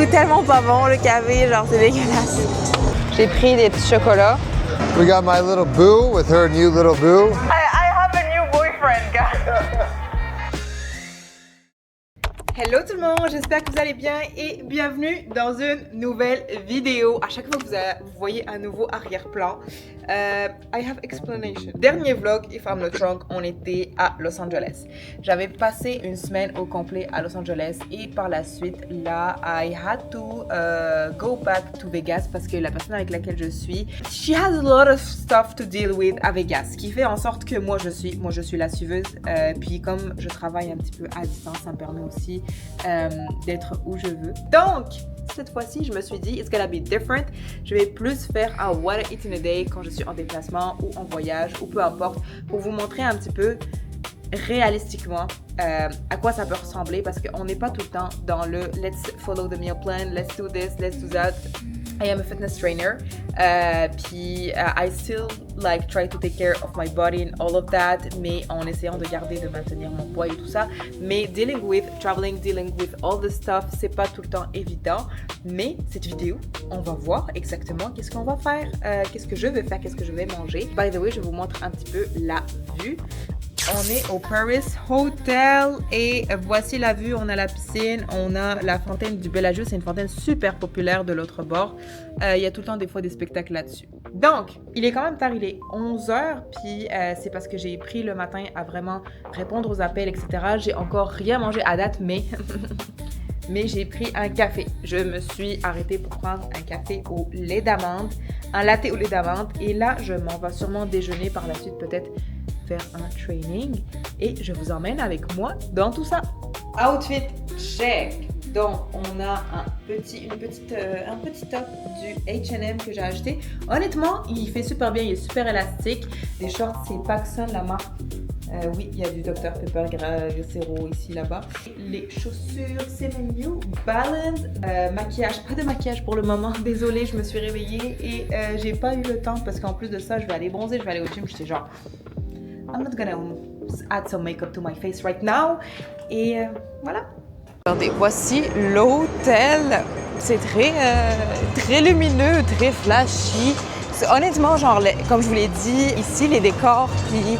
goûte tellement pas bon le café, genre c'est dégueulasse. J'ai pris des petits chocolats. We got my little boo with her new little boo. I have a new boyfriend, guys. Hello tout le monde, j'espère que vous allez bien et bienvenue dans une nouvelle vidéo. À chaque fois que vous voyez un nouveau arrière-plan, I have explanation. Dernier vlog, if I'm not wrong, on était à Los Angeles. J'avais passé une semaine au complet à Los Angeles et par la suite, là, I had to go back to Vegas parce que la personne avec laquelle je suis, she has a lot of stuff to deal with à Vegas, ce qui fait en sorte que moi je suis la suiveuse. Puis comme je travaille un petit peu à distance, ça me permet aussi d'être où je veux. Donc, cette fois-ci, je me suis dit, it's gonna be different. Je vais plus faire un what I eat in a day quand je suis en déplacement ou en voyage ou peu importe, pour vous montrer un petit peu réalistiquement à quoi ça peut ressembler parce qu'on n'est pas tout le temps dans le let's follow the meal plan, let's do this, let's do that. I am a fitness trainer, puis I still like try to take care of my body and all of that, mais en essayant de maintenir mon poids et tout ça. Mais dealing with traveling, dealing with all the stuff, c'est pas tout le temps évident. Mais cette vidéo, on va voir exactement qu'est-ce qu'on va faire, qu'est-ce que je vais faire, qu'est-ce que je vais manger. By the way, je vous montre un petit peu la vue. On est au Paris Hotel et voici la vue. On a la piscine, on a la fontaine du Bellagio. C'est une fontaine super populaire de l'autre bord. Il y a tout le temps des fois des spectacles là-dessus. Donc, il est quand même tard, il est 11h. Puis c'est parce que j'ai pris le matin à vraiment répondre aux appels, etc. J'ai encore rien mangé à date, mais... mais j'ai pris un café. Je me suis arrêtée pour prendre un café au lait d'amande, un latte au lait d'amande. Et là, je m'en vais sûrement déjeuner par la suite, peut-être faire un training et je vous emmène avec moi dans tout ça. Outfit check. Donc on a un petit top du H&M que j'ai acheté. Honnêtement, il fait super bien, il est super élastique. Les shorts, c'est Paxson, la marque. Oui, il y a du Dr Pepper Zero ici, là-bas. Les chaussures, c'est New Balance. Maquillage, pas de maquillage pour le moment. Désolée, je me suis réveillée et j'ai pas eu le temps parce qu'en plus de ça, je vais aller bronzer, je vais aller au gym. J'étais genre... I'm not gonna add some makeup to my face right now. Et voilà. Regardez, voici l'hôtel. C'est très lumineux, très flashy. Honnêtement, genre, comme je vous l'ai dit, ici, les décors, puis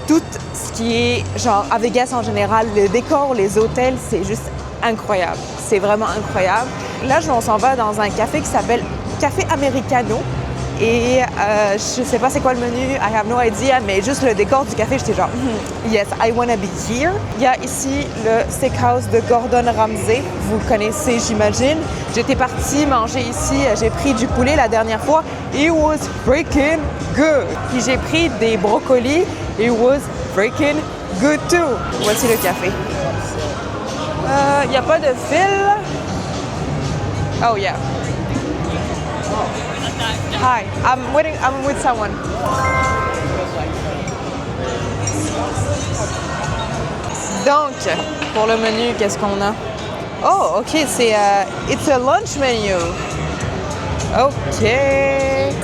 tout ce qui est, genre, à Vegas en général, le décor, les hôtels, c'est juste incroyable. C'est vraiment incroyable. Là, on s'en va dans un café qui s'appelle Café Americano. Et je sais pas c'est quoi le menu, I have no idea, mais juste le décor du café, j'étais genre yes, I wanna be here. Il y a ici le steakhouse de Gordon Ramsay, vous le connaissez j'imagine. J'étais partie manger ici, j'ai pris du poulet la dernière fois, it was freaking good. Puis j'ai pris des brocolis, it was freaking good too. Voici le café. Il n'y a pas de fil. Oh yeah. Hi, I'm with someone. Donc, pour le menu, qu'est-ce qu'on a? Oh, ok, c'est it's a lunch menu. Ok.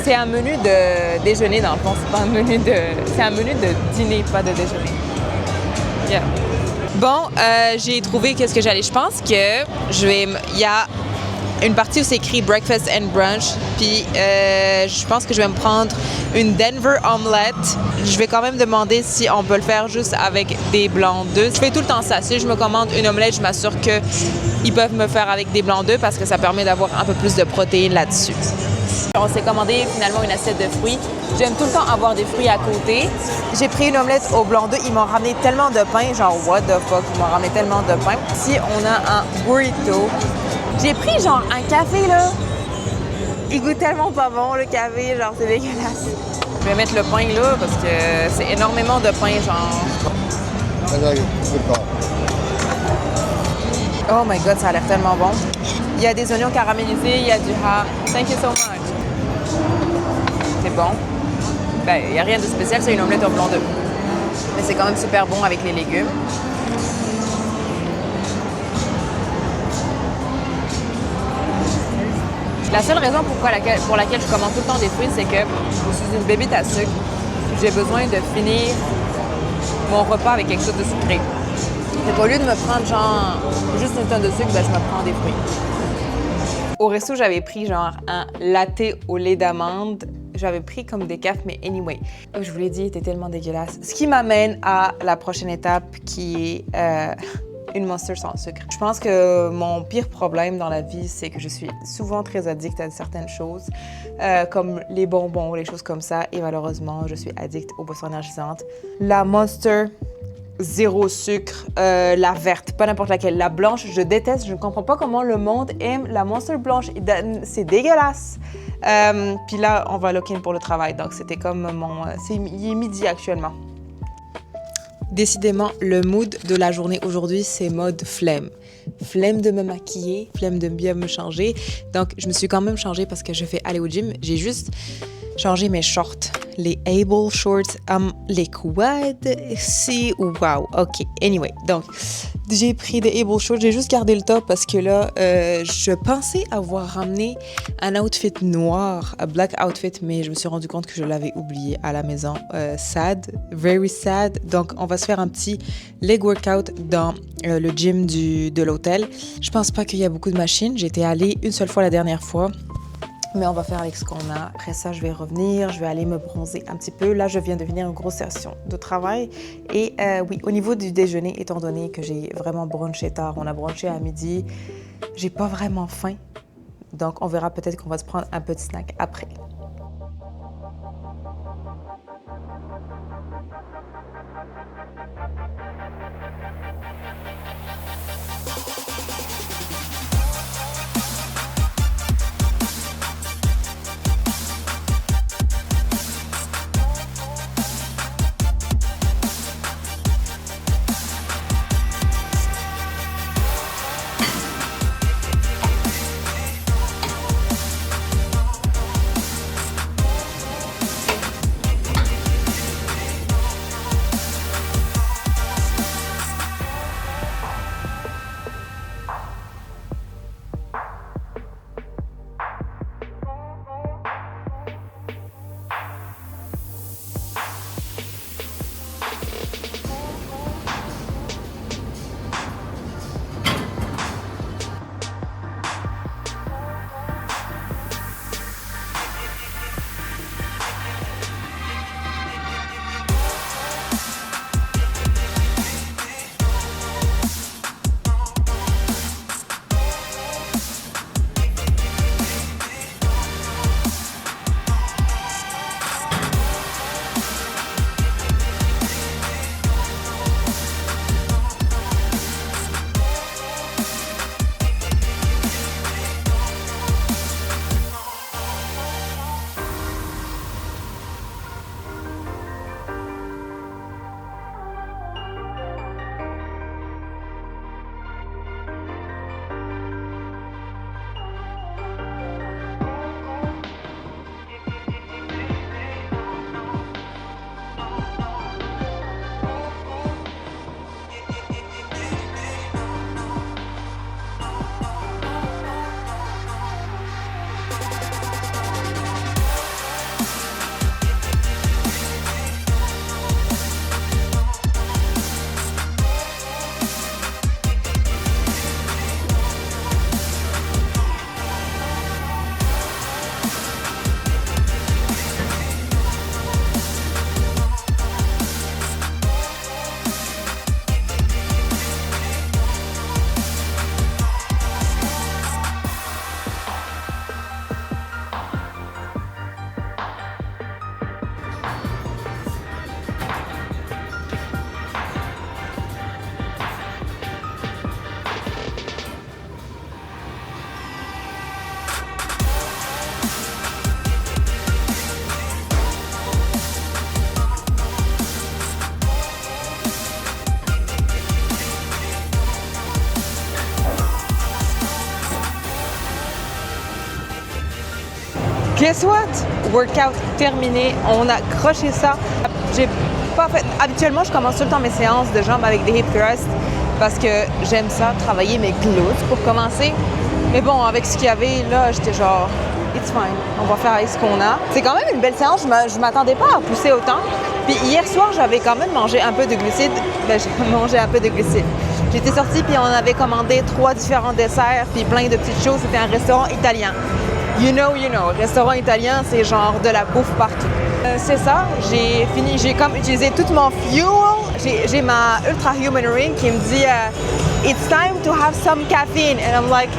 C'est un menu de déjeuner dans le fond, c'est pas un menu c'est un menu de dîner, pas de déjeuner. Yeah. Bon, j'ai trouvé qu'est-ce que j'allais. Je pense que il y a une partie où c'est écrit breakfast and brunch, puis je pense que je vais me prendre une Denver omelette. Je vais quand même demander si on peut le faire juste avec des blancs d'œufs. Je fais tout le temps ça. Si je me commande une omelette, je m'assure qu'ils peuvent me faire avec des blancs d'œufs parce que ça permet d'avoir un peu plus de protéines là-dessus. On s'est commandé finalement une assiette de fruits. J'aime tout le temps avoir des fruits à côté. J'ai pris une omelette au blanc d'œuf. Ils m'ont ramené tellement de pain, genre what the fuck, ils m'ont ramené tellement de pain. Ici, on a un burrito. J'ai pris genre un café là. Il goûte tellement pas bon le café, genre c'est dégueulasse. Je vais mettre le pain là parce que c'est énormément de pain genre. Oh my god, ça a l'air tellement bon. Il y a des oignons caramélisés, il y a du ham. Thank you so much. C'est bon. Ben, il n'y a rien de spécial, c'est une omelette au blanc d'œuf. Mais c'est quand même super bon avec les légumes. La seule raison pour laquelle je commande tout le temps des fruits, c'est que je suis une bébite à sucre. J'ai besoin de finir mon repas avec quelque chose de sucré. Fait qu'au lieu de me prendre genre juste une tonne de sucre, ben, je me prends des fruits. Au resto, j'avais pris genre un latte au lait d'amande. J'avais pris comme des cafés, mais anyway, je vous l'ai dit, il était tellement dégueulasse. Ce qui m'amène à la prochaine étape qui est une Monster sans sucre. Je pense que mon pire problème dans la vie, c'est que je suis souvent très addict à certaines choses, comme les bonbons, les choses comme ça, et malheureusement, je suis addict aux boissons énergisantes. La Monster, zéro sucre, la verte, pas n'importe laquelle. La blanche, je déteste, je ne comprends pas comment le monde aime la Monster blanche. C'est dégueulasse. Puis là, on va lock-in pour le travail, donc c'était comme mon... il est midi actuellement. Décidément, le mood de la journée aujourd'hui, c'est mode flemme. Flemme de me maquiller, flemme de bien me changer. Donc, je me suis quand même changée parce que je vais aller au gym. J'ai juste changé mes shorts. Les Able Shorts, les quads, si, wow, ok. Anyway, donc, j'ai pris des Able Shorts. J'ai juste gardé le top parce que là, je pensais avoir ramené un outfit noir, un black outfit, mais je me suis rendu compte que je l'avais oublié à la maison. Sad, very sad. Donc, on va se faire un petit leg workout dans le gym de l'hôtel. Je pense pas qu'il y a beaucoup de machines. J'étais allée une seule fois la dernière fois. Mais on va faire avec ce qu'on a. Après ça, je vais revenir, je vais aller me bronzer un petit peu. Là, je viens de finir une grosse session de travail. Et oui, au niveau du déjeuner, étant donné que j'ai vraiment brunché tard, on a brunché à midi, j'ai pas vraiment faim. Donc, on verra peut-être qu'on va se prendre un petit snack après. Guess what? Workout terminé. On a croché ça. J'ai pas fait... Habituellement, je commence tout le temps mes séances de jambes avec des hip thrusts parce que j'aime ça, travailler mes glutes pour commencer. Mais bon, avec ce qu'il y avait là, j'étais genre, it's fine. On va faire avec ce qu'on a. C'est quand même une belle séance. Je m'attendais pas à pousser autant. Puis hier soir, j'avais quand même mangé un peu de glucides. Ben, j'ai mangé un peu de glucides. J'étais sortie puis on avait commandé 3 différents desserts puis plein de petites choses. C'était un restaurant italien. You know. Restaurant italien, c'est genre de la bouffe partout. C'est ça, j'ai fini, j'ai comme utilisé tout mon fuel. J'ai ma Ultra Human Ring qui me dit It's time to have some caffeine. And I'm like,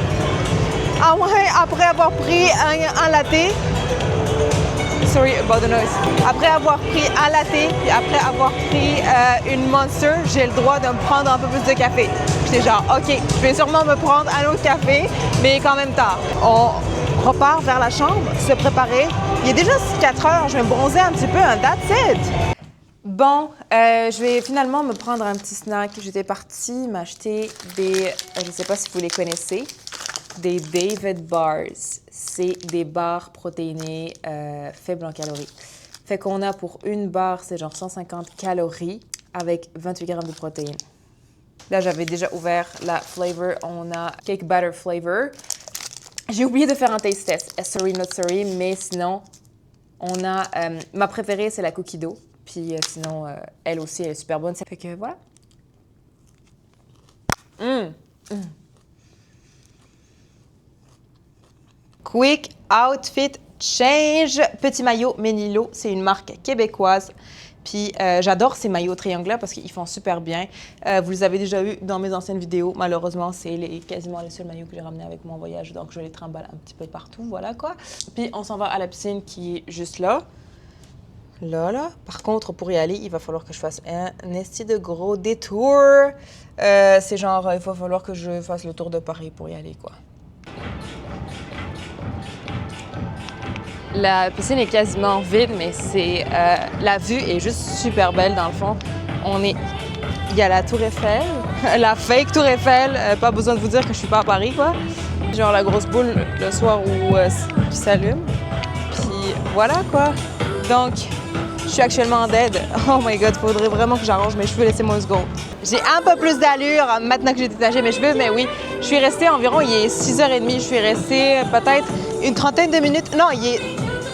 ah ouais, après avoir pris un latte, sorry about the noise. Après avoir pris un latte, puis après avoir pris une Monster, j'ai le droit de me prendre un peu plus de café. J'étais genre, OK, je vais sûrement me prendre un autre café, mais quand même tard. On repart vers la chambre, se préparer. Il est déjà 4 heures, je vais me bronzer un petit peu, that's it. Bon, je vais finalement me prendre un petit snack. J'étais partie m'acheter des, je ne sais pas si vous les connaissez, des David Bars. C'est des barres protéinées faibles en calories. Fait qu'on a pour une barre, c'est genre 150 calories avec 28 grammes de protéines. Là, j'avais déjà ouvert la flavor. On a Cake Batter Flavor. J'ai oublié de faire un taste test. Sorry, not sorry, mais sinon, on a... ma préférée, c'est la cookie dough. Puis sinon, elle aussi, elle est super bonne. Fait que voilà. Quick Outfit Change. Petit maillot Menilo, c'est une marque québécoise. Puis j'adore ces maillots triangulaires parce qu'ils font super bien. Vous les avez déjà vus dans mes anciennes vidéos. Malheureusement, c'est quasiment les seuls maillots que j'ai ramenés avec mon voyage. Donc, je les trimballe un petit peu partout. Voilà quoi. Puis on s'en va à la piscine qui est juste là. Là. Par contre, pour y aller, il va falloir que je fasse un esti de gros détour. C'est genre, il va falloir que je fasse le tour de Paris pour y aller, quoi. La piscine est quasiment vide, mais c'est la vue est juste super belle dans le fond. Il y a la Tour Eiffel, la fake Tour Eiffel. Pas besoin de vous dire que je suis pas à Paris, quoi. Genre la grosse boule le soir qui s'allume. Puis voilà, quoi. Donc, je suis actuellement en dead. Oh my god, faudrait vraiment que j'arrange mes cheveux, laissez-moi une seconde. J'ai un peu plus d'allure maintenant que j'ai détagé mes cheveux, mais oui, je suis restée environ, il est 6h30, je suis restée peut-être une trentaine de minutes. Non, il est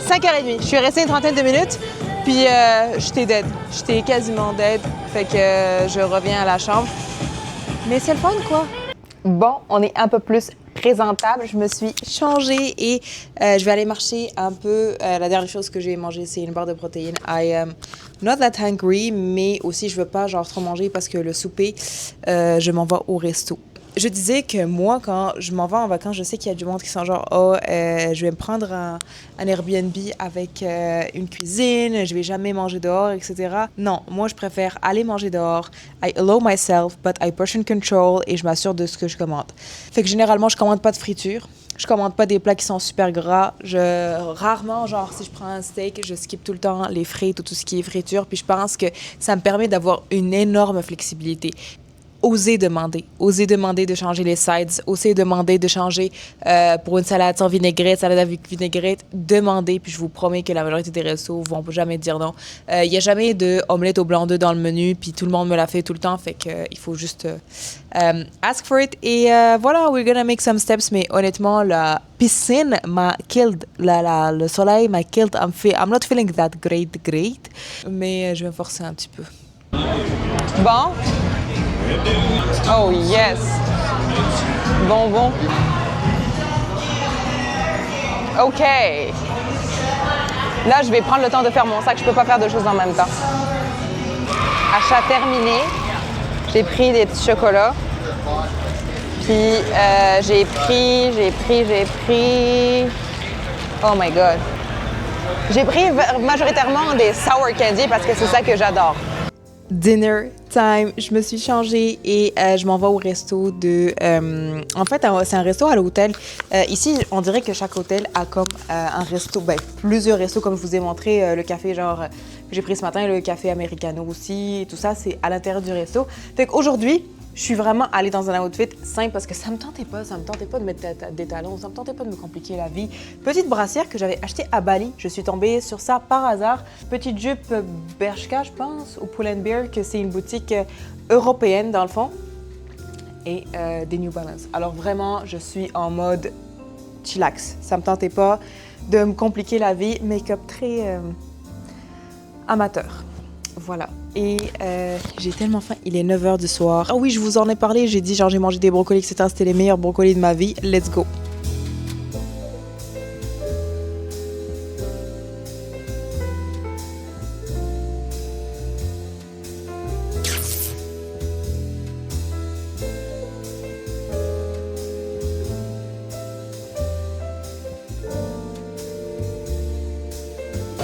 5h30. Je suis restée une trentaine de minutes, puis j'étais dead. J'étais quasiment dead, fait que je reviens à la chambre. Mais c'est le fun, quoi. Bon, on est un peu plus présentable. Je me suis changée et je vais aller marcher un peu. La dernière chose que j'ai mangée, c'est une barre de protéines. I am not that hungry, mais aussi je veux pas genre trop manger parce que le souper, je m'en vais au resto. Je disais que moi, quand je m'en vais en vacances, je sais qu'il y a du monde qui sont genre « Oh, je vais me prendre un Airbnb avec une cuisine, je vais jamais manger dehors, etc. » Non, moi, je préfère aller manger dehors. I allow myself, but I portion control et je m'assure de ce que je commande. Fait que généralement, je commande pas de friture. Je commande pas des plats qui sont super gras. Rarement, genre, si je prends un steak, je skip tout le temps les frites ou tout ce qui est friture. Puis je pense que ça me permet d'avoir une énorme flexibilité. Oser demander de changer les sides, oser demander de changer pour une salade sans vinaigrette, salade avec vinaigrette, demandez, puis je vous promets que la majorité des restos vont jamais dire non. Il y a jamais de omelette au blanc d'œuf dans le menu, puis tout le monde me l'a fait tout le temps, fait que il faut juste ask for it. Et voilà, we're gonna make some steps, mais honnêtement, la piscine m'a killed, le soleil m'a killed, I'm not feeling that great, mais je vais me forcer un petit peu. Bon. Oh yes! Bonbon. OK. Là, je vais prendre le temps de faire mon sac. Je peux pas faire deux choses en même temps. Achat terminé. J'ai pris des petits chocolats. Puis j'ai pris... Oh my God. J'ai pris majoritairement des sour candy parce que c'est ça que j'adore. Dinner time, je me suis changée et je m'en vais au resto de... en fait, c'est un resto à l'hôtel. Ici, on dirait que chaque hôtel a comme un resto, plusieurs restos, comme je vous ai montré, le café genre que j'ai pris ce matin, le café americano aussi, tout ça, c'est à l'intérieur du resto. Fait qu'aujourd'hui, je suis vraiment allée dans un outfit simple parce que ça me tentait pas de mettre des talons, ça me tentait pas de me compliquer la vie. Petite brassière que j'avais achetée à Bali, je suis tombée sur ça par hasard. Petite jupe Bershka, je pense, ou Pull & Bear, que c'est une boutique européenne dans le fond. Et des New Balance. Alors vraiment, je suis en mode chillax. Ça me tentait pas de me compliquer la vie. Make-up très amateur. Voilà. et j'ai tellement faim. Il est 9h du soir. Ah oui, je vous en ai parlé. J'ai dit genre j'ai mangé des brocolis, etc. C'était les meilleurs brocolis de ma vie. Let's go.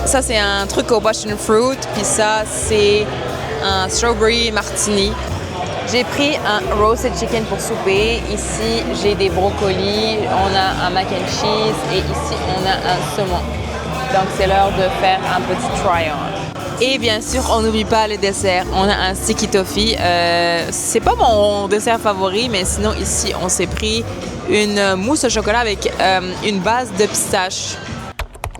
Ça, c'est un truc au passion fruit, puis ça, c'est un strawberry martini. J'ai pris un roasted chicken pour souper. Ici, j'ai des brocolis, on a un mac and cheese et ici, on a un saumon. Donc, c'est l'heure de faire un petit try-on. Et bien sûr, on n'oublie pas le dessert. On a un sticky toffee. C'est pas mon dessert favori, mais sinon, ici, on s'est pris une mousse au chocolat avec une base de pistache.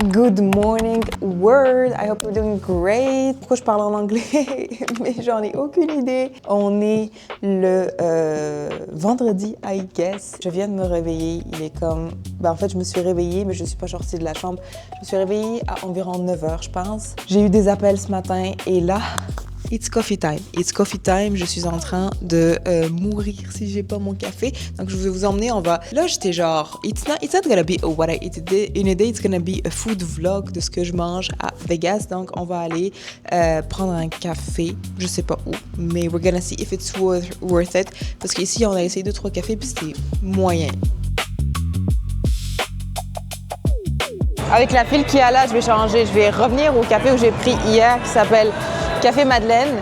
Good morning world, I hope you're doing great. Pourquoi je parle en anglais? Mais j'en ai aucune idée. On est le vendredi, I guess. Je viens de me réveiller, il est comme... en fait, je me suis réveillée, mais je ne suis pas sortie de la chambre. Je me suis réveillée à environ 9h, je pense. J'ai eu des appels ce matin et là... It's coffee time. It's coffee time. Je suis en train de mourir si j'ai pas mon café. Donc, je vais vous emmener. On va... Là, j'étais genre... It's not gonna be a what I eat in a day. It's gonna be a food vlog de ce que je mange à Vegas. Donc, on va aller prendre un café. Je sais pas où. Mais we're gonna see if it's worth it. Parce qu'ici, on a essayé 2-3 cafés puis c'était moyen. Avec la file qu'il y a là, je vais changer. Je vais revenir au café où j'ai pris hier qui s'appelle Café Madeleine,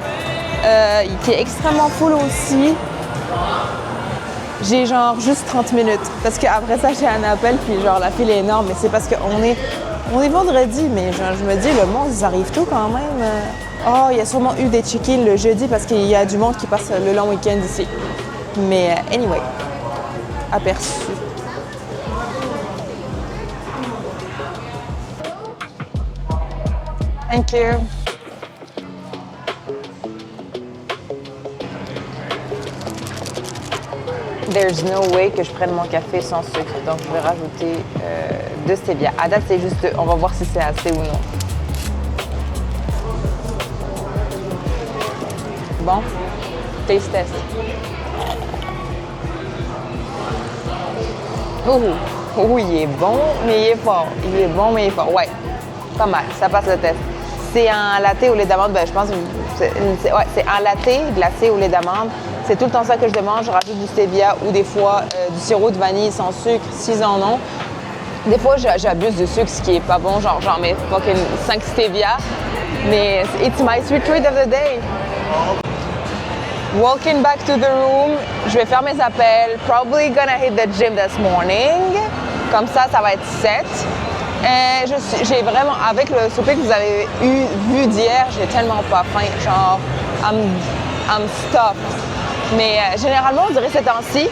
qui est extrêmement full aussi. J'ai genre juste 30 minutes parce qu'après ça, j'ai un appel puis genre la file est énorme. Mais c'est parce qu'on est vendredi, mais genre, je me dis, le monde, ils arrivent tôt quand même. Oh, il y a sûrement eu des check-in le jeudi parce qu'il y a du monde qui passe le long week-end ici. Mais anyway, aperçu. Thank you. There's no way que je prenne mon café sans sucre. Donc, je vais rajouter de stevia. À date, c'est juste 2. On va voir si c'est assez ou non. Bon. Taste test. Oh, il est bon, mais il est fort. Il est bon, mais il est fort. Ouais, pas mal. Ça passe le test. C'est un latte au lait d'amande. Je pense que c'est un latte glacé au lait d'amande. C'est tout le temps ça que je demande. Je rajoute du stevia ou des fois du sirop de vanille sans sucre, s'ils en ont. Des fois, j'abuse du sucre, ce qui est pas bon. Genre, j'en mets fucking 5 stevia. Mais it's my sweet treat of the day. Walking back to the room, je vais faire mes appels. Probably gonna hit the gym this morning. Comme ça va être 7. Et j'ai vraiment, avec le souper que vous avez vu d'hier, j'ai tellement pas faim. Genre, I'm stuffed. Mais généralement, on dirait ces temps-ci,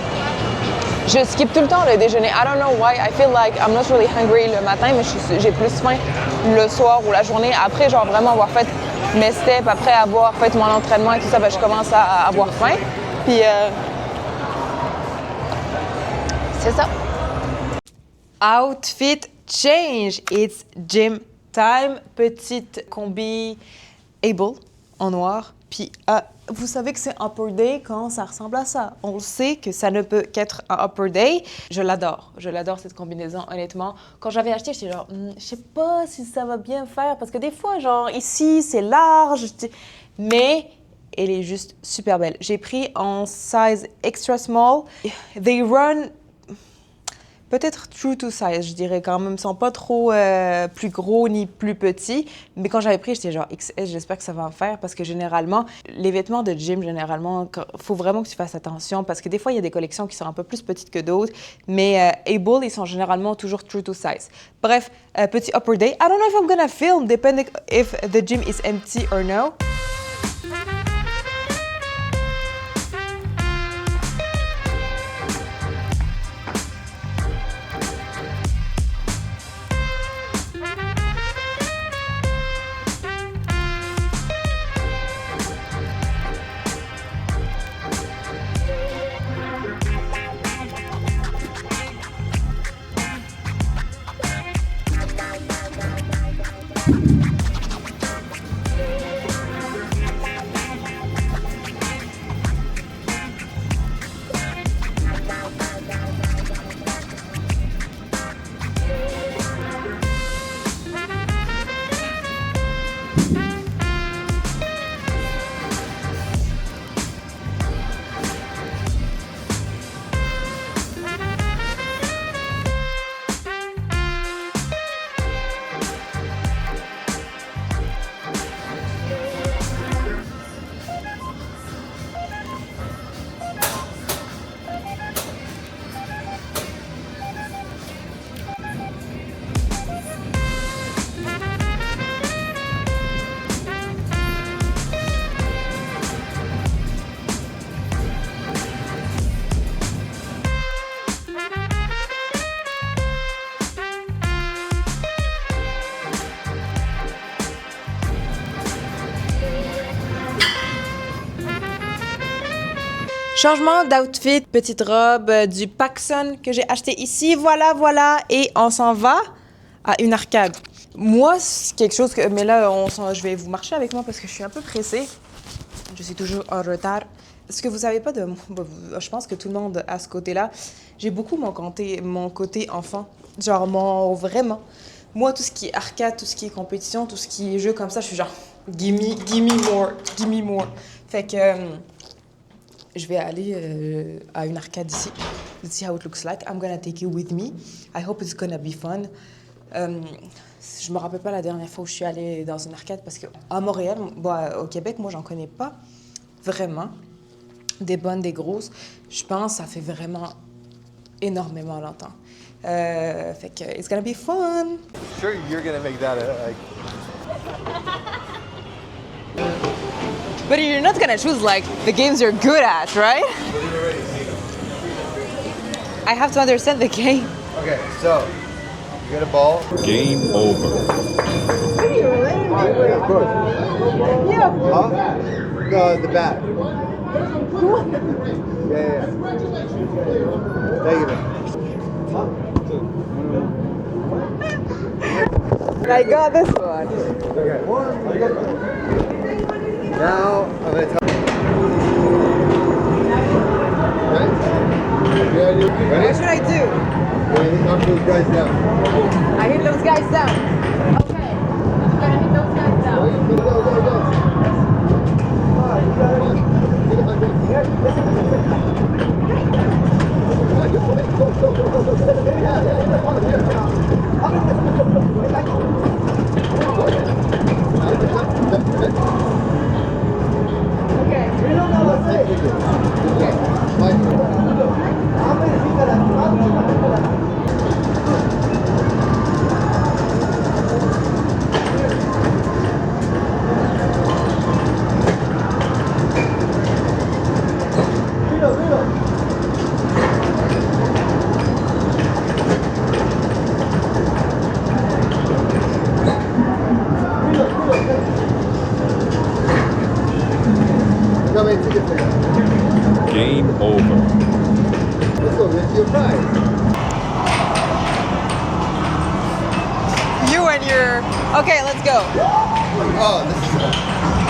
je skip tout le temps le déjeuner. I don't know why. I feel like I'm not really hungry le matin, mais j'ai plus faim le soir ou la journée. Après, genre vraiment avoir fait mes steps, après avoir fait mon entraînement et tout ça, je commence à avoir faim. Puis, c'est ça. Outfit change. It's gym time. Petite combi Able en noir. Puis, vous savez que c'est Upper Day quand ça ressemble à ça. On le sait que ça ne peut qu'être un Upper Day. Je l'adore. Je l'adore, cette combinaison, honnêtement. Quand j'avais acheté, j'étais genre, je sais pas si ça va bien faire. Parce que des fois, genre, ici, c'est large. Mais elle est juste super belle. J'ai pris en size extra small. They run... peut-être true to size, je dirais quand même. Ils sont pas trop plus gros ni plus petits. Mais quand j'avais pris, j'étais genre XS, j'espère que ça va en faire. Parce que généralement, les vêtements de gym, généralement, il faut vraiment que tu fasses attention. Parce que des fois, il y a des collections qui sont un peu plus petites que d'autres. Mais Able, ils sont généralement toujours true to size. Bref, petit upper day. I don't know if I'm gonna film, depending if the gym is empty or no. Changement d'outfit, petite robe du Paxson que j'ai acheté ici. Voilà, voilà. Et on s'en va à une arcade. Moi, c'est quelque chose que... Mais là, je vais vous marcher avec moi parce que je suis un peu pressée. Je suis toujours en retard. Ce que vous savez pas de moi, je pense que tout le monde a ce côté-là. J'ai beaucoup mon côté enfant. Genre, vraiment. Moi, tout ce qui est arcade, tout ce qui est compétition, tout ce qui est jeu comme ça, je suis genre, give me more. Fait que... je vais aller à une arcade ici. Let's see how it looks like. I'm gonna take you with me. I hope it's gonna be fun. Je me rappelle pas la dernière fois où je suis allée dans une arcade parce qu'à Montréal, au Québec, moi, j'en connais pas vraiment. Des bonnes, des grosses. Je pense que ça fait vraiment énormément longtemps. Fait que it's gonna be fun. Sure, you're gonna make that But you're not gonna choose like the games you're good at, right? I have to understand the game. Okay, so you get a ball. Game over. Of course. Yeah. The bat. Yeah. Thank you. I got this one. Okay. Now I'm gonna tell you. Ready? What should I do? Knock those guys down. I hit those guys down. Okay, I'm gonna hit those guys down. Go. Game over. Let's go, get your prize. You and your... Okay, let's go. Oh, this is one.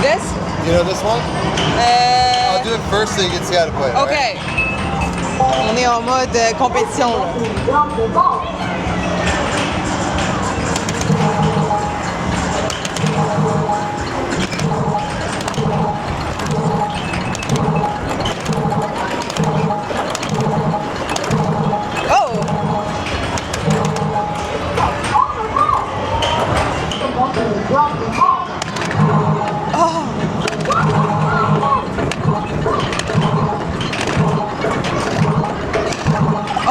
This? You know this one? I'll do it first so you can see how to play it. all right? OK. On est en mode compétition, là.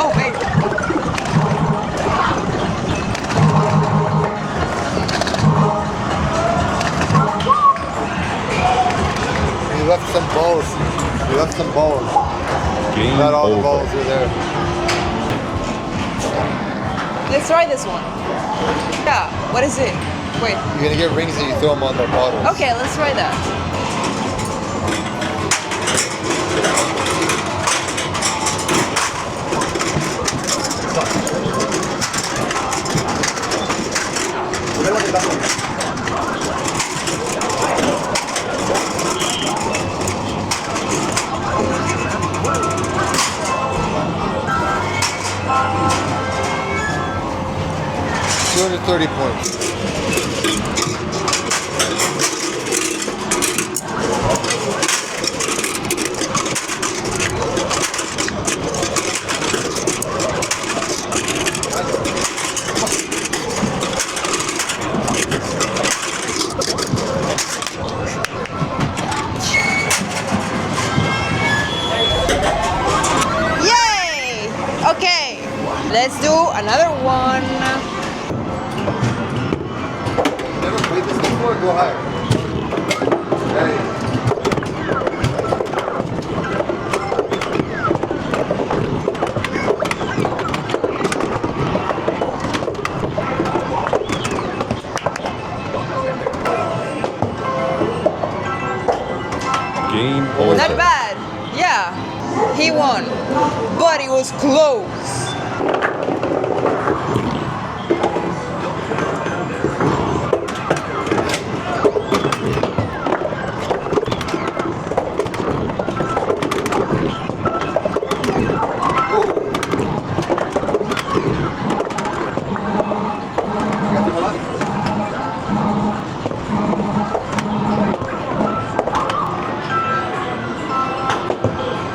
Oh, wait. You left some balls. You left some balls. Game Not all over. the balls are there. Let's try this one. Yeah, what is it? Wait. You're gonna get rings and you throw them on the bottles. Okay, let's try that. $230 points. go higher. Hey. Game Not over. bad. Yeah, he won, but it was close.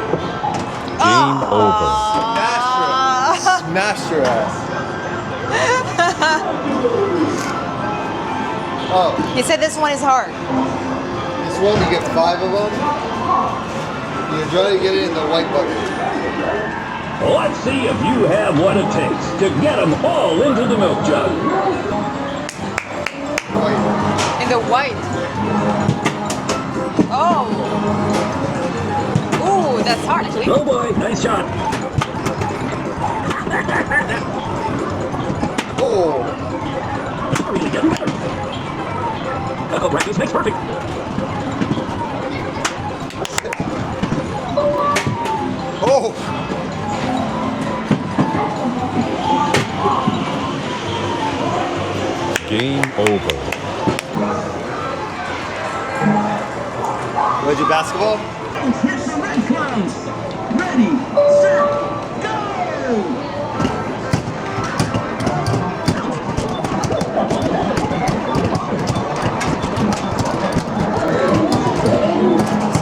Game over. Smash your ass. Oh, He said this one is hard. this one you get 5 of them. You try to get it in the white bucket. Let's see if you have what it takes to get them all into the milk jug. White. In the white. Oh. Ooh, that's hard actually. Oh boy, nice shot. Oh, Really getting better. Oh, practice makes perfect. oh. Game over. Want to do basketball? Hit the red clouds. Ready, set, go!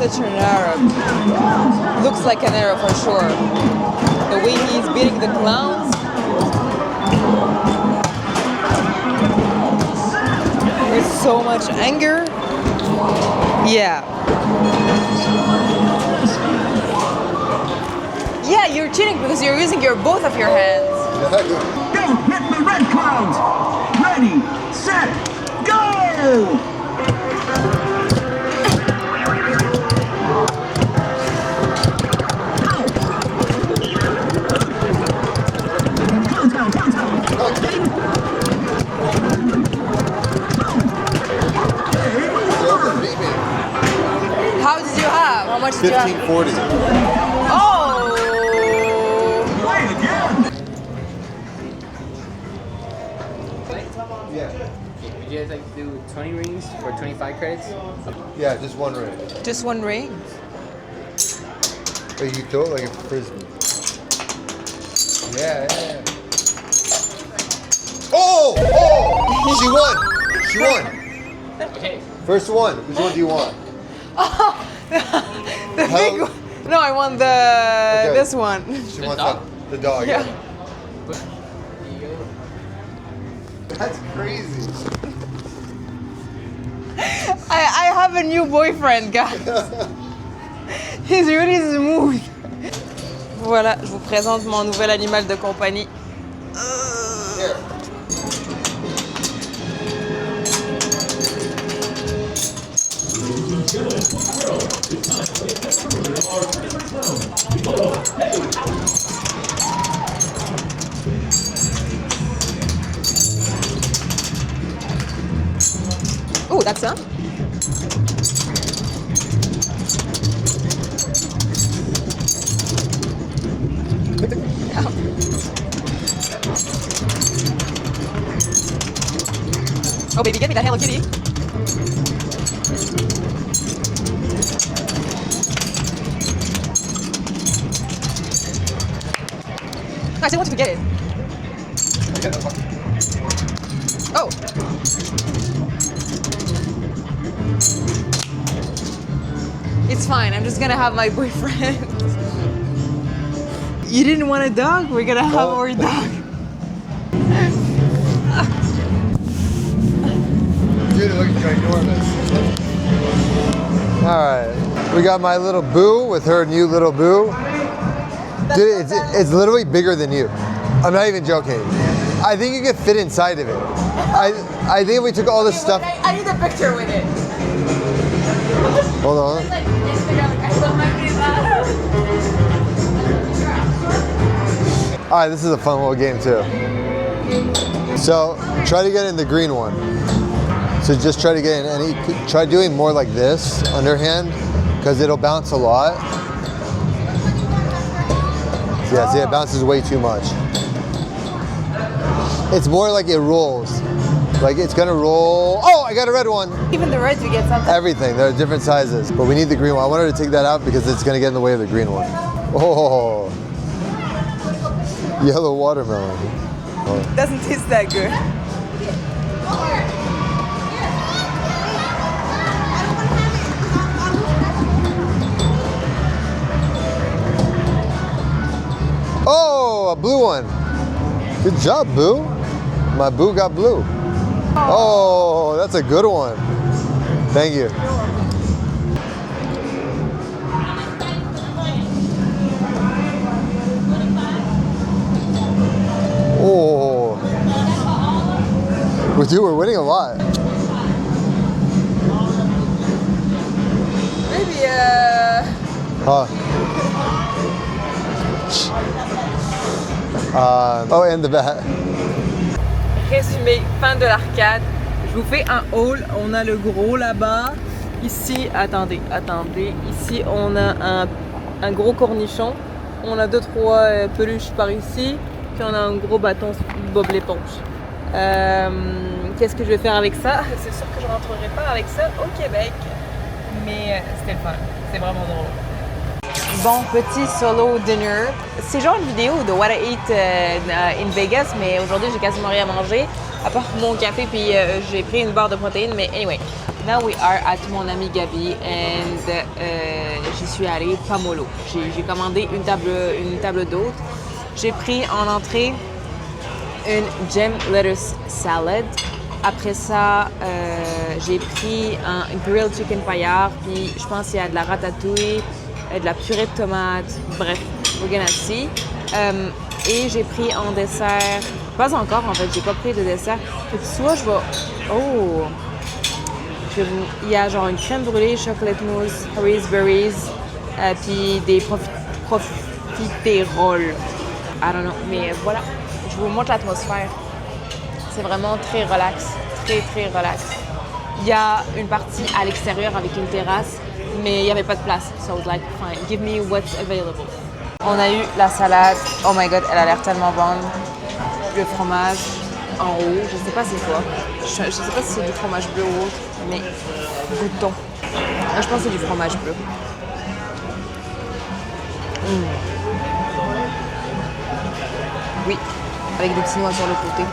Such an Arab. Looks like an Arab for sure. The way he's beating the clowns. With so much anger. Yeah. Yeah, you're cheating because you're using both of your hands. Don't hit the red clouds. Ready, set, go! Countdown, countdown. How did you have? How much did you have? 1540. Oh! Play again. Yeah. Would you guys like to do 20 rings for 25 credits? Yeah, just one ring. Just one ring? Like you throw it like a frisbee. Yeah, yeah, yeah. Oh! Oh! She won! She won! Okay. First one. Which one do you want? The How- big one. No, I want the Okay. this one. She wants dog? the dog. Yeah. That's crazy. I have a new boyfriend, guys. He's really smooth. Voilà, je vous présente mon nouvel animal de compagnie. Here. Oh, that's ça. Oh, baby, get me that Hello Kitty. I still want you to get it. Oh. It's fine. I'm just gonna have my boyfriend. You didn't want a dog? We're gonna have No. our dog. Dude, it looks ginormous. All right. We got my little boo with her new little boo. Dude, it's literally bigger than you. I'm not even joking. I think you could fit inside of it. I think if we took all this stuff. I need a picture with it. Hold on. Like Instagram, I love my vida. All right, this is a fun little game too. So try to get in the green one. So just try to get in any. Try doing more like this underhand, because it'll bounce a lot. Yeah, see, it bounces way too much. It's more like it rolls. Like it's gonna roll. Oh, I got a red one. Even the reds, we get something. Everything, there are different sizes, but we need the green one. I wanted to take that out because it's gonna get in the way of the green one. Oh, yellow watermelon. Oh. Doesn't taste that good. Oh, a blue one. Good job, Boo. My Boo got blue. Oh, that's a good one. Thank you. Oh. We're winning a lot. Maybe, Huh. Oh, and the bat. Résumé, fin de l'arcade. Je vous fais un haul. On a le gros là-bas. Ici, attendez. Ici, on a un gros cornichon. On a 2-3 peluches par ici. Puis on a un gros bâton Bob l'éponge. Qu'est-ce que je vais faire avec ça? C'est sûr que je ne rentrerai pas avec ça au Québec. Mais c'était le fun. C'est vraiment drôle. Bon, petit solo dinner. C'est genre une vidéo de what I eat in Vegas, mais aujourd'hui j'ai quasiment rien mangé, à part mon café, puis j'ai pris une barre de protéines, mais anyway. Now we are at mon ami Gabi, and j'y suis allée pas mollo. J'ai commandé une table d'hôte. J'ai pris en entrée une gem lettuce salad. Après ça, j'ai pris un grilled chicken paillard, puis je pense qu'il y a de la ratatouille, de la purée de tomates, bref, we're gonna see. Et j'ai pris en dessert, pas encore en fait, j'ai pas pris de dessert. Soit je vais, il y a genre une crème brûlée, chocolat mousse, raspberries, puis des profiteroles. I don't know, mais voilà, je vous montre l'atmosphère. C'est vraiment très relax, très relax. Il y a une partie à l'extérieur avec une terrasse, mais il n'y avait pas de place. So I was like, fine, give me what's available. On a eu la salade. Oh my god, elle a l'air tellement bonne. Le fromage en haut, je sais pas c'est quoi. Je sais pas si c'est du fromage bleu ou autre, mais goûtons. Je pense que c'est du fromage bleu. Oui, avec des petits noix sur le côté.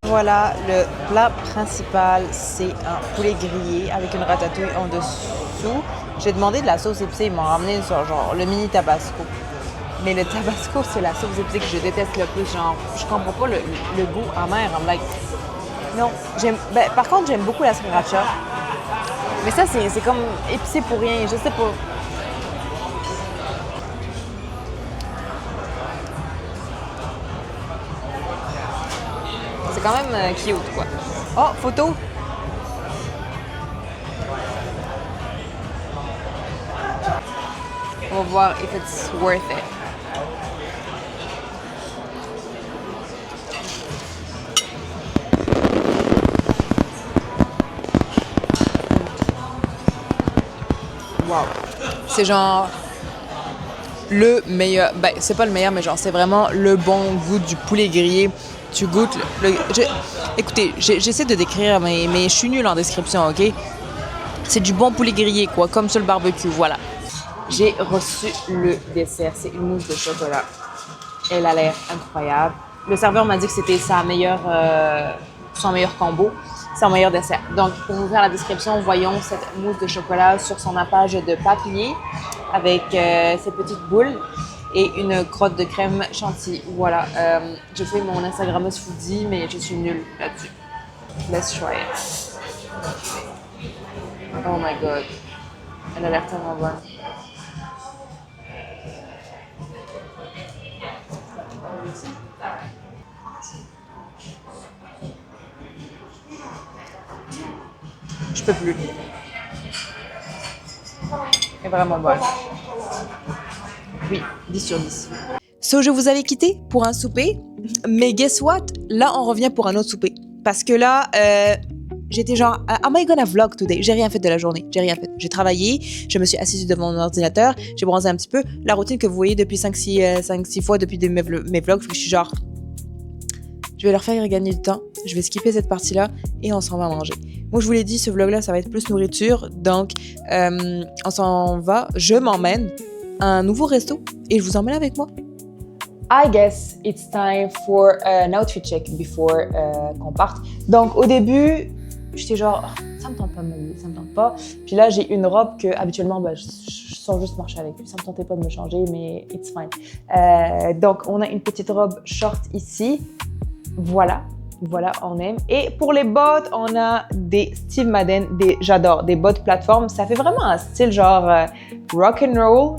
Voilà, le plat principal, c'est un poulet grillé avec une ratatouille en dessous. J'ai demandé de la sauce épicée, ils m'ont ramené sur genre le mini tabasco. Mais le tabasco, c'est la sauce épicée que je déteste le plus. Genre, je comprends pas le goût amer. I'm like, non. Par contre, j'aime beaucoup la sriracha. Mais ça, c'est comme épicé pour rien, je sais pas. C'est quand même cute, quoi. Oh, photo! On va voir if it's worth it. Wow! C'est genre le meilleur, ben c'est pas le meilleur, mais genre c'est vraiment le bon goût du poulet grillé. Tu goûtes écoutez, j'essaie de décrire, mais je suis nulle en description, ok? C'est du bon poulet grillé, quoi, comme sur le barbecue, voilà. J'ai reçu le dessert, c'est une mousse de chocolat. Elle a l'air incroyable. Le serveur m'a dit que c'était son meilleur combo, son meilleur dessert. Donc, pour vous faire la description, voyons cette mousse de chocolat sur son nappage de papier avec ces petites boules et une crotte de crème chantilly. Voilà, je fais mon Instagrammeuse foodie, mais je suis nulle là-dessus. Let's try it. Oh my god, elle a l'air tellement bonne. peux plus. C'est vraiment bon. Oui, 10 sur 10. So, je vous avais quitté pour un souper, mais guess what? Là, on revient pour un autre souper. Parce que là, j'étais genre, am I gonna vlog today? J'ai rien fait de la journée, j'ai rien fait. J'ai travaillé, je me suis assise devant mon ordinateur, j'ai bronzé un petit peu. La routine que vous voyez depuis 5-6 fois depuis mes vlogs, je suis genre, je vais leur faire gagner du temps, je vais skipper cette partie-là et on s'en va manger. Moi, je vous l'ai dit, ce vlog-là, ça va être plus nourriture, donc on s'en va, je m'emmène à un nouveau resto et je vous emmène avec moi. I guess it's time for an outfit check before qu'on parte. Donc, au début, j'étais genre, oh, ça me tente pas de m'habiller, ça me tente pas. Puis là, j'ai une robe que habituellement, je sors juste marcher avec. Ça me tentait pas de me changer, mais it's fine. Donc, on a une petite robe short ici. Voilà, on aime. Et pour les bottes, on a des Steve Madden, j'adore, des bottes plateforme. Ça fait vraiment un style genre rock and roll.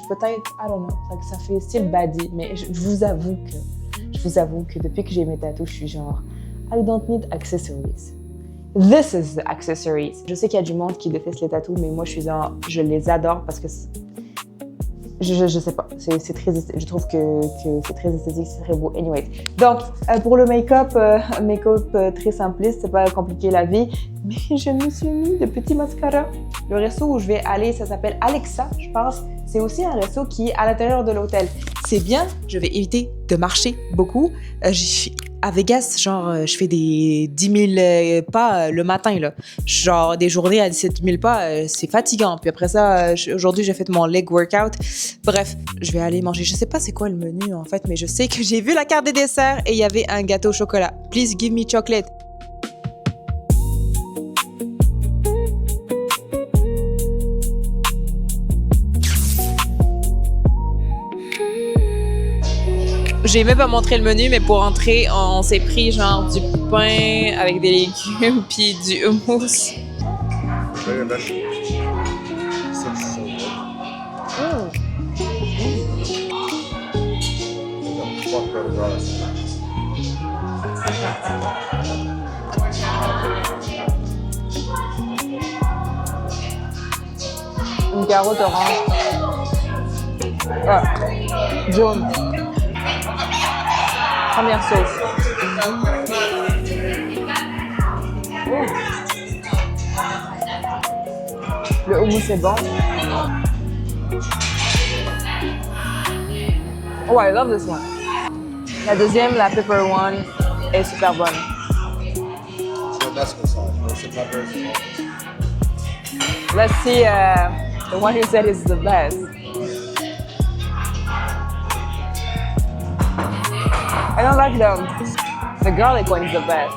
Peut-être, I don't know, ça fait style baddie. Mais je vous avoue que depuis que j'ai mes tatous, je suis genre, I don't need accessories. This is the accessories. Je sais qu'il y a du monde qui déteste les tatous, mais moi, je les adore parce que je sais pas, c'est très, je trouve que c'est très esthétique, c'est très beau. Anyway, donc pour le make-up, très simpliste, c'est pas compliqué la vie, mais je me suis mis de petits mascaras. Le resto où je vais aller, ça s'appelle Alexa, je pense. C'est aussi un resto qui est à l'intérieur de l'hôtel. C'est bien, je vais éviter de marcher beaucoup. À Vegas, genre, je fais des 10 000 pas le matin, là. Genre, des journées à 17 000 pas, c'est fatigant. Puis après ça, aujourd'hui, j'ai fait mon leg workout. Bref, je vais aller manger. Je sais pas c'est quoi le menu, en fait, mais je sais que j'ai vu la carte des desserts et il y avait un gâteau au chocolat. Please give me chocolate. J'ai même pas montré le menu, mais pour entrer, on s'est pris genre du pain avec des légumes puis du hummus. Une carotte orange. Ah, jaune. Première sauce. Le hummus est bon. Oh, I love this one. La deuxième, la pepper one, est super bonne. Let's see the one you said is the best. I don't like the garlic one is the best.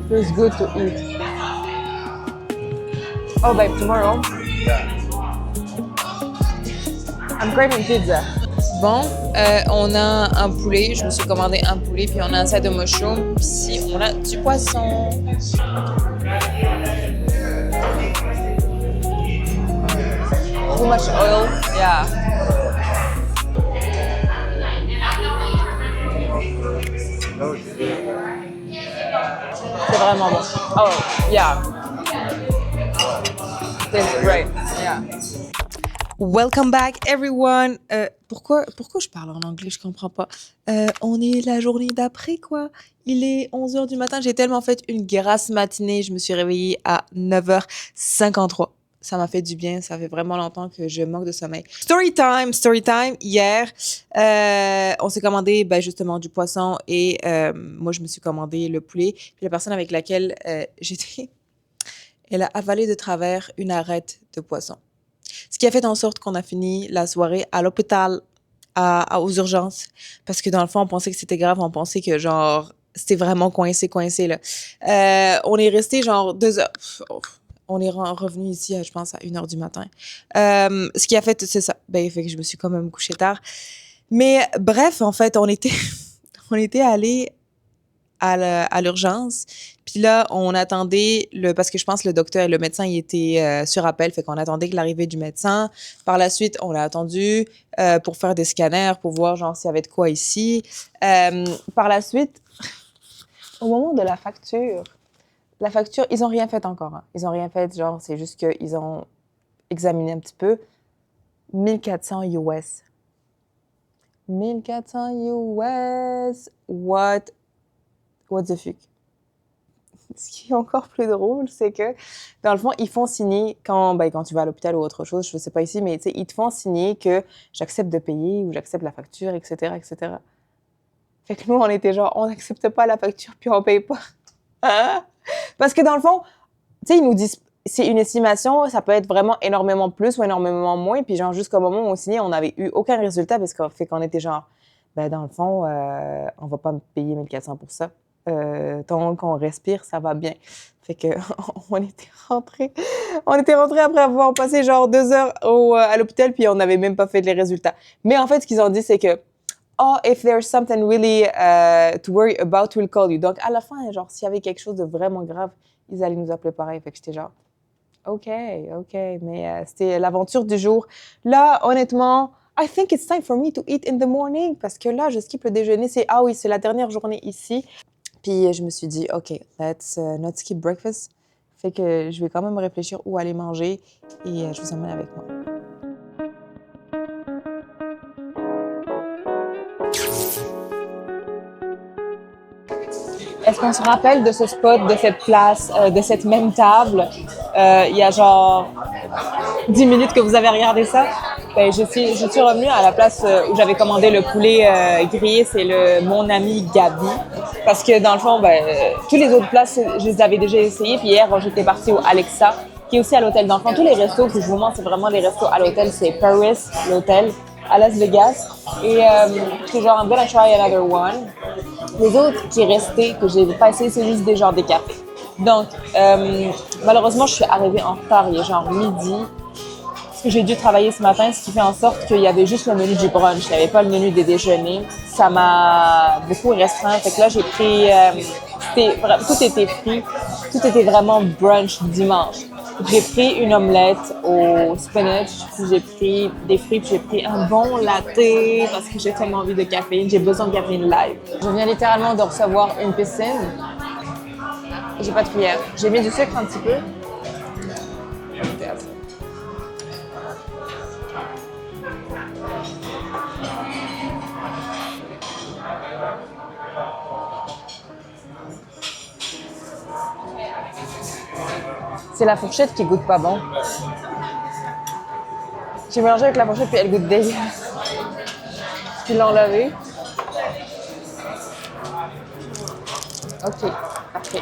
Feels good to eat. Oh babe, tomorrow I'm craving pizza. Bon, on a un poulet. Je me suis commandé un poulet, puis on a un side de mushroom. Puis ici, on a du poisson. Too much oil, yeah. C'est vraiment bon. Oh, yeah. Tastes great, yeah. Welcome back, everyone. Pourquoi je parle en anglais? Je comprends pas. On est la journée d'après, quoi. Il est 11h du matin. J'ai tellement fait une grasse matinée. Je me suis réveillée à 9h53. Ça m'a fait du bien. Ça fait vraiment longtemps que je manque de sommeil. Story time. Hier, on s'est commandé justement du poisson et moi, je me suis commandé le poulet. Puis la personne avec laquelle j'étais, elle a avalé de travers une arête de poisson. Ce qui a fait en sorte qu'on a fini la soirée à l'hôpital, aux urgences. Parce que dans le fond, on pensait que c'était grave. On pensait que genre, c'était vraiment coincé là. On est resté genre 2 heures. On est revenu ici, je pense, à 1h du matin. Ce qui a fait, c'est ça. Fait que je me suis quand même couchée tard. Mais bref, en fait, on était allé à l'urgence. Puis là, on attendait parce que je pense que le docteur et le médecin, ils étaient sur appel, fait qu'on attendait l'arrivée du médecin. Par la suite, on l'a attendu pour faire des scanners, pour voir genre s'il y avait de quoi ici. Par la suite, au moment de la facture, ils ont rien fait encore. Hein. Ils ont rien fait, genre, c'est juste qu'ils ont examiné un petit peu. 1400 US. 1400 US. What the fuck? Ce qui est encore plus drôle, c'est que, dans le fond, ils font signer, quand tu vas à l'hôpital ou autre chose, je ne sais pas ici, mais ils te font signer que j'accepte de payer ou j'accepte la facture, etc., etc. Fait que nous, on était genre, on n'accepte pas la facture puis on paye pas. Parce que dans le fond, tu sais, ils nous disent, c'est une estimation, ça peut être vraiment énormément plus ou énormément moins. Puis genre, jusqu'au moment où on signait, on n'avait eu aucun résultat parce qu'on était genre, dans le fond, on va pas me payer 1400 pour ça. Tant qu'on respire, ça va bien. Fait que on était rentrés après avoir passé genre 2 heures à l'hôpital puis on n'avait même pas fait les résultats. Mais en fait, ce qu'ils ont dit, c'est que oh, if there's something really to worry about, we'll call you. Donc, à la fin, genre, s'il y avait quelque chose de vraiment grave, ils allaient nous appeler pareil. Fait que j'étais genre, OK. Mais c'était l'aventure du jour. Là, honnêtement, I think it's time for me to eat in the morning. Parce que là, je skip le déjeuner. C'est la dernière journée ici. Puis, je me suis dit, OK, let's not skip breakfast. Fait que je vais quand même réfléchir où aller manger. Et je vous emmène avec moi. Est-ce qu'on se rappelle de ce spot, de cette place, de cette même table? Il y a genre 10 minutes que vous avez regardé ça. Je suis revenue à la place où j'avais commandé le poulet grillé. C'est mon ami Gabi. Parce que dans le fond, tous les autres places, je les avais déjà essayées. Puis hier, j'étais partie au Alexa, qui est aussi à l'hôtel. Dans le fond, tous les restos que je vous montre, c'est vraiment des restos à l'hôtel. C'est Paris, l'hôtel, à Las Vegas. Et c'est genre, I'm gonna try another one. Les autres qui restaient, que j'ai pas essayé, c'est juste des cafés. Donc, malheureusement, je suis arrivée en retard. Il est genre midi. Parce que j'ai dû travailler ce matin, ce qui fait en sorte qu'il y avait juste le menu du brunch. Il n'y avait pas le menu des déjeuners. Ça m'a beaucoup restreint. Fait que là, j'ai pris... tout était frit. Tout était vraiment brunch dimanche. J'ai pris une omelette au spinach, puis j'ai pris des fruits, puis j'ai pris un bon latte parce que j'ai tellement envie de caféine. J'ai besoin de caféine live. Je viens littéralement de recevoir une piscine. J'ai pas de cuillère. J'ai mis du sucre un petit peu. C'est la fourchette qui goûte pas bon. J'ai mélangé avec la fourchette puis elle goûte dégueulasse. Tu l'as enlevé. OK, parfait.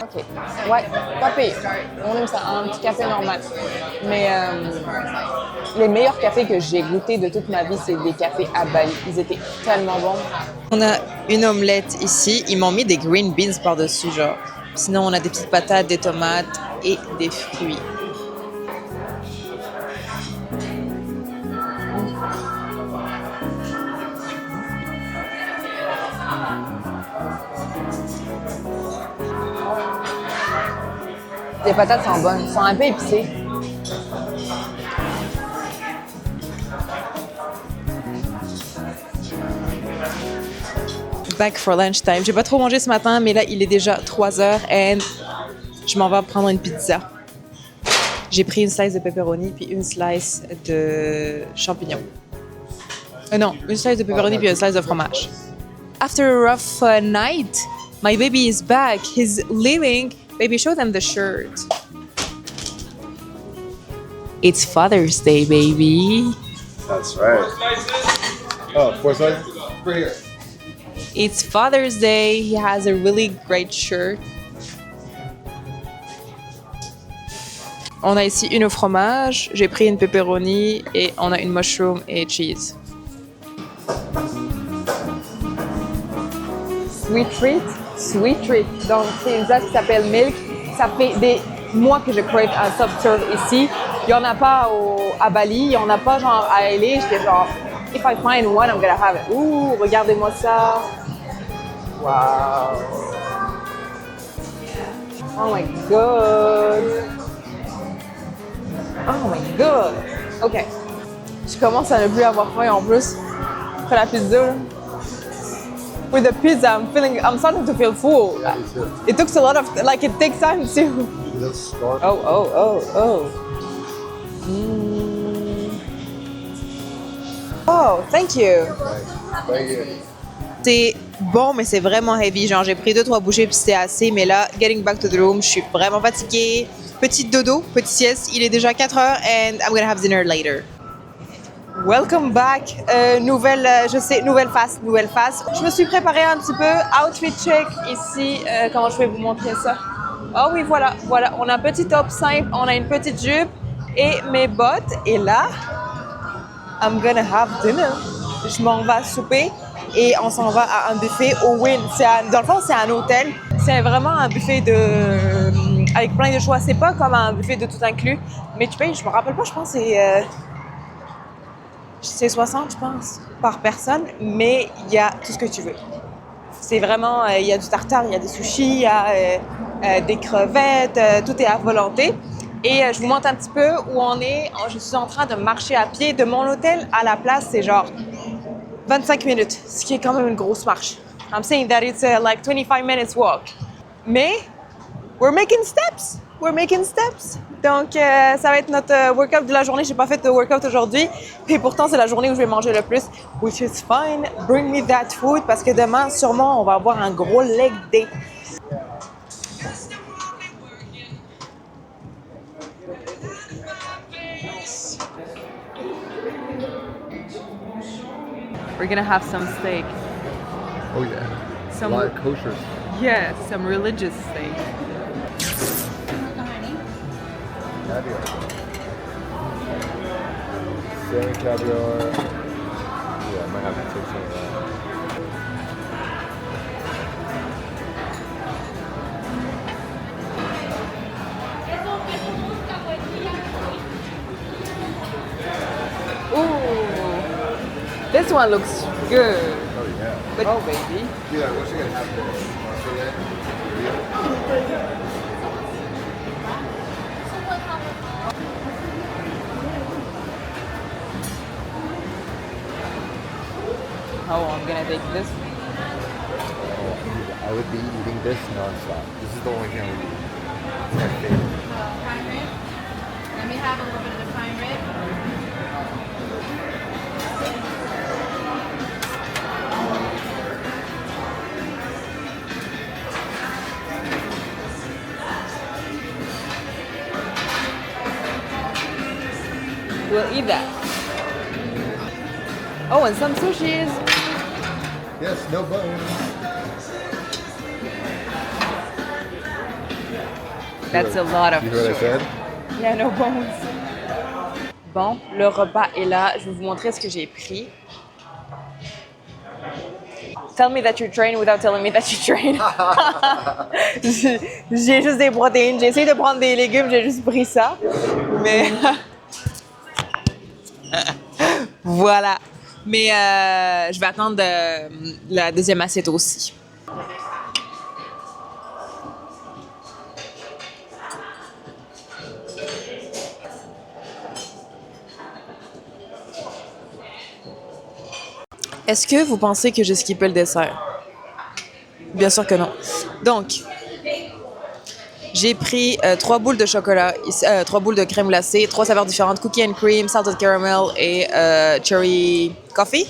OK. Ouais, pas pire. On aime ça, un petit café normal. Mais les meilleurs cafés que j'ai goûtés de toute ma vie, c'est des cafés à Bali. Ils étaient tellement bons. On a une omelette ici. Ils m'ont mis des green beans par-dessus, genre. Sinon, on a des petites patates, des tomates et des fruits. Les patates sont bonnes. Elles sont un peu épicées. Back for lunchtime. J'ai pas trop mangé ce matin, mais là, il est déjà 3h et je m'en vais prendre une pizza. J'ai pris une slice de pepperoni puis une slice de champignons. Non, une slice de pepperoni puis une slice de fromage. After a rough night, my baby is back. He's leaving. Baby, show them the shirt. It's Father's Day, baby. That's right. Oh, 4 seconds? Right here. It's Father's Day. He has a really great shirt. On a ici une au fromage, j'ai pris une pepperoni et on a une mushroom et cheese. Sweet treat, sweet treat. Donc c'est une place qui s'appelle Milk. Ça fait des mois que je crave un soft serve ici. Il n'y en a pas à Bali, il n'y en a pas genre à LA. J'étais genre, If I find one, I'm gonna have it. Ouh, regardez-moi ça. Wow. Oh my god. Oh my god. OK. Je commence à ne plus avoir faim en plus. Après la pizza, là. With the pizza, I'm starting to feel full. It takes a lot of, like, it takes time too. Oh. Oh, thank you. C'est bon, mais c'est vraiment heavy. Genre, j'ai pris 2-3 bouchées puis c'était assez. Mais là, getting back to the room, je suis vraiment fatiguée. Petite dodo, petite sieste. Il est déjà 4 heures and I'm gonna have dinner later. Welcome back. Nouvelle face. Je me suis préparée un petit peu. Outfit check ici. Comment je vais vous montrer ça? Oh oui, voilà. On a un petit top simple, on a une petite jupe et mes bottes. Et là, I'm gonna have dinner. Je m'en vais souper et on s'en va à un buffet au Wynn. Dans le fond, c'est un hôtel. C'est vraiment un buffet avec plein de choix. C'est pas comme un buffet de tout inclus, mais tu payes, je me rappelle pas, je pense que c'est 60, je pense, par personne, mais il y a tout ce que tu veux. C'est vraiment, il y a du tartare, il y a des sushis, il y a des crevettes, tout est à volonté. Et je vous montre un petit peu où on est. Je suis en train de marcher à pied de mon hôtel à la place, c'est genre 25 minutes, ce qui est quand même une grosse marche. I'm saying that it's like 25 minutes walk. Mais, we're making steps. Donc, ça va être notre workout de la journée. J'ai pas fait de workout aujourd'hui. Et pourtant, c'est la journée où je vais manger le plus. Which is fine. Bring me that food. Parce que demain, sûrement, on va avoir un gros leg day. We're gonna have some steak. Oh yeah. Some, a lot of kosher. Yeah, some religious steak. Caviar. Salmon caviar. Yeah, I might have to take some of that. Ooh, this one looks good. Oh yeah. But, oh baby. Yeah, we're gonna have this. So that. Oh, I'm gonna take this. I would be eating this nonstop. This is the only thing I would eat. It's my favorite. Prime rib. Let me have a little bit of the prime rib. We'll eat that. Oh, and some sushis. Yes, no bones. That's a lot of You hear what I said? Yeah, no bones. Bon, le repas est là. Je vais vous montrer ce que j'ai pris. Tell me that you train without telling me that you train. J'ai juste des protéines. J'ai essayé de prendre des légumes, j'ai juste pris ça. Mais voilà. Mais je vais attendre la deuxième assiette aussi. Est-ce que vous pensez que j'ai skippé le dessert? Bien sûr que non. Donc, j'ai pris 3 boules de chocolat, 3 boules de crème glacée, 3 saveurs différentes, cookie and cream, salted caramel et cherry coffee.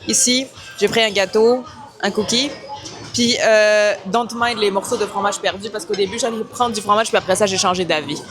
Ici, j'ai pris un gâteau, un cookie, puis don't mind les morceaux de fromage perdus parce qu'au début, j'allais prendre du fromage, puis après ça, j'ai changé d'avis.